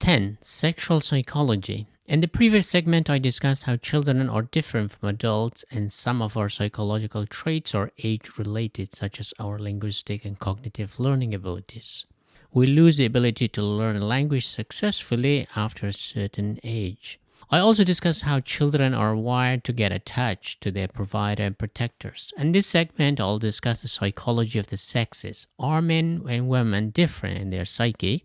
10. Sexual psychology. In the previous segment, I discussed how children are different from adults and some of our psychological traits are age-related, such as our linguistic and cognitive learning abilities. We lose the ability to learn a language successfully after a certain age. I also discussed how children are wired to get attached to their provider and protectors. In this segment, I'll discuss the psychology of the sexes. Are men and women different in their psyche?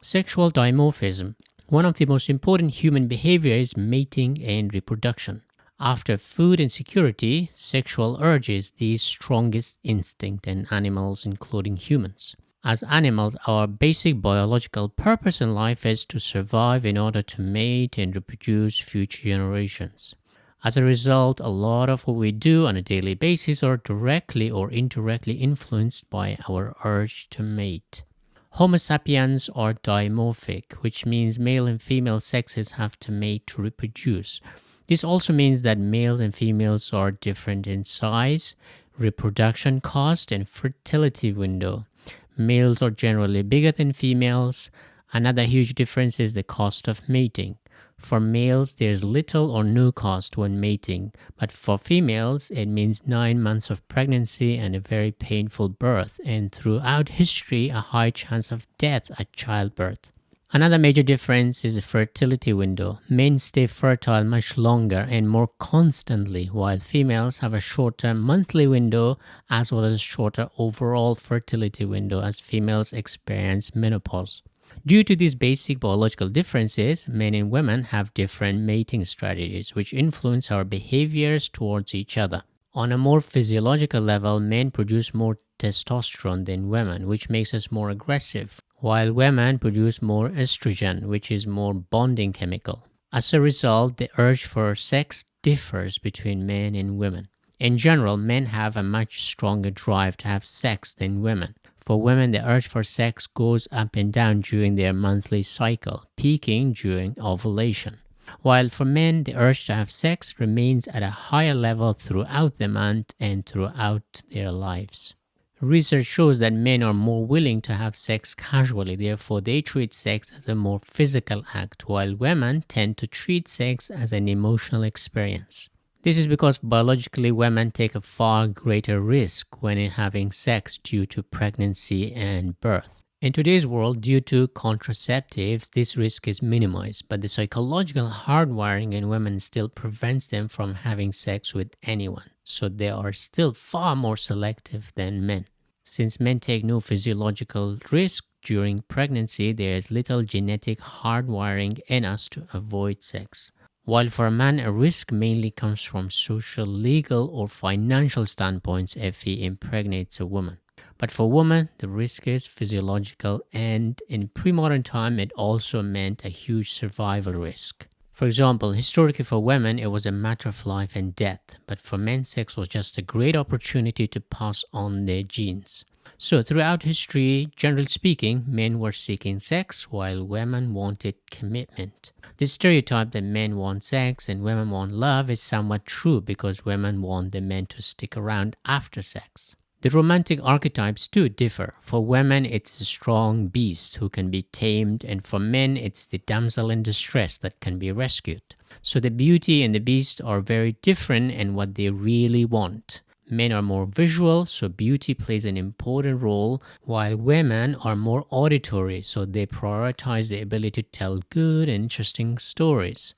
Sexual dimorphism. One of the most important human behaviors is mating and reproduction. After food and security, sexual urge is the strongest instinct in animals, including humans. As animals, our basic biological purpose in life is to survive in order to mate and reproduce future generations. As a result, a lot of what we do on a daily basis are directly or indirectly influenced by our urge to mate. Homo sapiens are dimorphic, which means male and female sexes have to mate to reproduce. This also means that males and females are different in size, reproduction cost, and fertility window. Males are generally bigger than females. Another huge difference is the cost of mating. For males, there's little or no cost when mating, but for females, it means 9 months of pregnancy and a very painful birth, and throughout history, a high chance of death at childbirth. Another major difference is the fertility window. Men stay fertile much longer and more constantly, while females have a shorter monthly window as well as a shorter overall fertility window as females experience menopause. Due to these basic biological differences, men and women have different mating strategies which influence our behaviors towards each other. On a more physiological level, men produce more testosterone than women, which makes us more aggressive, while women produce more estrogen, which is more bonding chemical. As a result, the urge for sex differs between men and women. In general, men have a much stronger drive to have sex than women. For women, the urge for sex goes up and down during their monthly cycle, peaking during ovulation. While for men, the urge to have sex remains at a higher level throughout the month and throughout their lives. Research shows that men are more willing to have sex casually, therefore they treat sex as a more physical act, while women tend to treat sex as an emotional experience. This is because biologically women take a far greater risk when having sex due to pregnancy and birth. In today's world, due to contraceptives, this risk is minimized, but the psychological hardwiring in women still prevents them from having sex with anyone, so they are still far more selective than men. Since men take no physiological risk during pregnancy, there is little genetic hardwiring in us to avoid sex. While for a man, a risk mainly comes from social, legal, or financial standpoints if he impregnates a woman. But for women, the risk is physiological, and in pre-modern time, it also meant a huge survival risk. For example, historically for women, it was a matter of life and death, but for men, sex was just a great opportunity to pass on their genes. So throughout history, generally speaking, men were seeking sex while women wanted commitment. This stereotype that men want sex and women want love is somewhat true because women want the men to stick around after sex. The romantic archetypes too differ. For women, it's a strong beast who can be tamed, and for men, it's the damsel in distress that can be rescued. So the beauty and the beast are very different in what they really want. Men are more visual, so beauty plays an important role, while women are more auditory, so they prioritize the ability to tell good and interesting stories.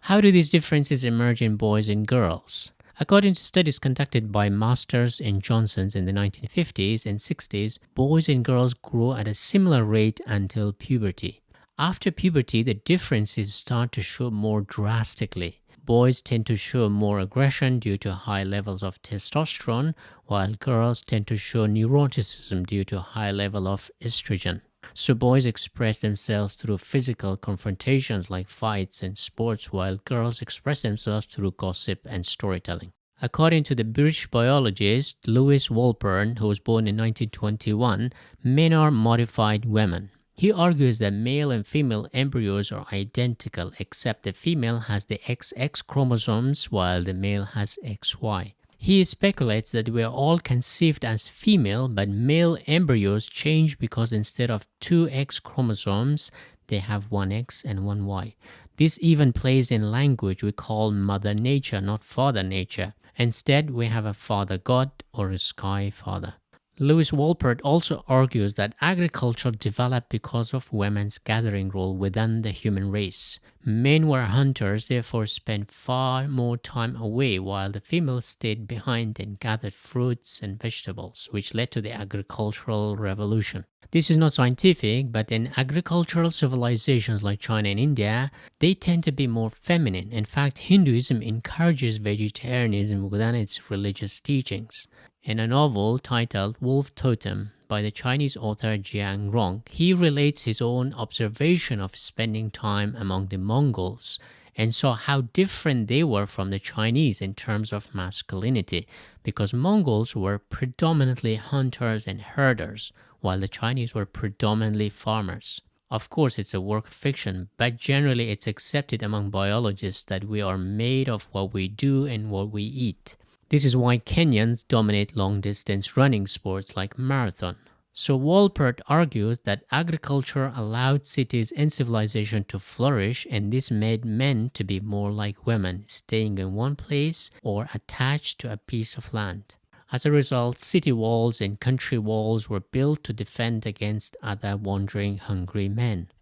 How do these differences emerge in boys and girls? According to studies conducted by Masters and Johnsons in the 1950s and 60s, boys and girls grow at a similar rate until puberty. After puberty, the differences start to show more drastically. Boys tend to show more aggression due to high levels of testosterone, while girls tend to show neuroticism due to high level of estrogen. So boys express themselves through physical confrontations like fights and sports, while girls express themselves through gossip and storytelling. According to the British biologist Lewis Wolpern, who was born in 1921, men are modified women. He argues that male and female embryos are identical except the female has the XX chromosomes while the male has XY. He speculates that we are all conceived as female, but male embryos change because instead of two X chromosomes, they have one X and one Y. This even plays in language we call Mother Nature, not Father Nature. Instead, we have a Father God or a Sky Father. Lewis Wolpert also argues that agriculture developed because of women's gathering role within the human race. Men were hunters, therefore spent far more time away, while the females stayed behind and gathered fruits and vegetables, which led to the agricultural revolution. This is not scientific, but in agricultural civilizations like China and India, they tend to be more feminine. In fact, Hinduism encourages vegetarianism within its religious teachings. In a novel titled Wolf Totem by the Chinese author Jiang Rong, he relates his own observation of spending time among the Mongols and saw how different they were from the Chinese in terms of masculinity, because Mongols were predominantly hunters and herders, while the Chinese were predominantly farmers. Of course, it's a work of fiction, but generally it's accepted among biologists that we are made of what we do and what we eat. This is why Kenyans dominate long-distance running sports like marathon. So Wolpert argues that agriculture allowed cities and civilization to flourish, and this made men to be more like women, staying in one place or attached to a piece of land. As a result, city walls and country walls were built to defend against other wandering, hungry men.